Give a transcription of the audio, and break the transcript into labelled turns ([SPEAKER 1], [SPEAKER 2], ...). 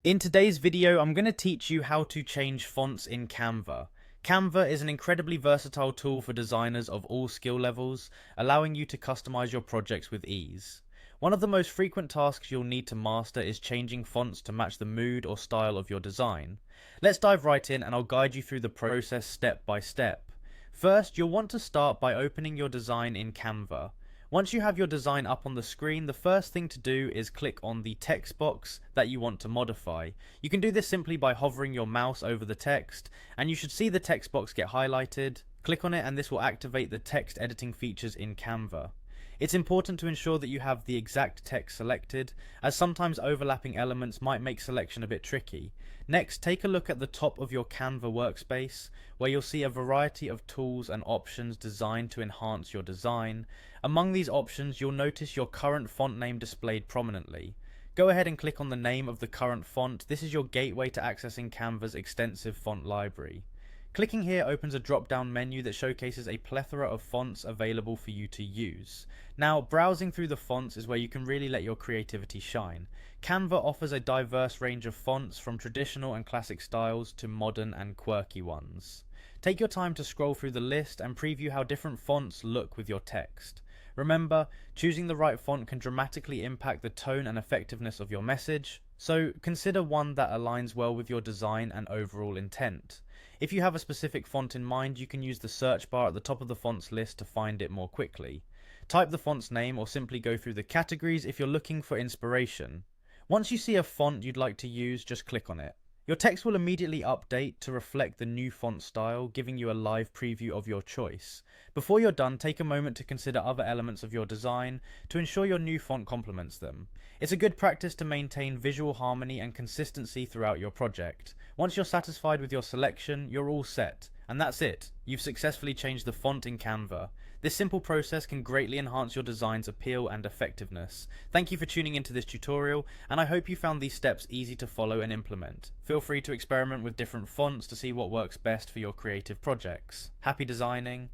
[SPEAKER 1] In today's video, I'm going to teach you how to change fonts in Canva. Canva is an incredibly versatile tool for designers of all skill levels, allowing you to customize your projects with ease. One of the most frequent tasks you'll need to master is changing fonts to match the mood or style of your design. Let's dive right in and I'll guide you through the process step by step. First, you'll want to start by opening your design in Canva. Once you have your design up on the screen, the first thing to do is click on the text box that you want to modify. You can do this simply by hovering your mouse over the text, and you should see the text box get highlighted. Click on it and this will activate the text editing features in Canva. It's important to ensure that you have the exact text selected, as sometimes overlapping elements might make selection a bit tricky. Next, take a look at the top of your Canva workspace, where you'll see a variety of tools and options designed to enhance your design. Among these options, you'll notice your current font name displayed prominently. Go ahead and click on the name of the current font. This is your gateway to accessing Canva's extensive font library. Clicking here opens a drop-down menu that showcases a plethora of fonts available for you to use. Now, browsing through the fonts is where you can really let your creativity shine. Canva offers a diverse range of fonts, from traditional and classic styles to modern and quirky ones. Take your time to scroll through the list and preview how different fonts look with your text. Remember, choosing the right font can dramatically impact the tone and effectiveness of your message, so consider one that aligns well with your design and overall intent. If you have a specific font in mind, you can use the search bar at the top of the fonts list to find it more quickly. Type the font's name or simply go through the categories if you're looking for inspiration. Once you see a font you'd like to use, just click on it. Your text will immediately update to reflect the new font style, giving you a live preview of your choice. Before you're done, take a moment to consider other elements of your design to ensure your new font complements them. It's a good practice to maintain visual harmony and consistency throughout your project. Once you're satisfied with your selection, you're all set. And that's it. You've successfully changed the font in Canva. This simple process can greatly enhance your design's appeal and effectiveness. Thank you for tuning into this tutorial, and I hope you found these steps easy to follow and implement. Feel free to experiment with different fonts to see what works best for your creative projects. Happy designing!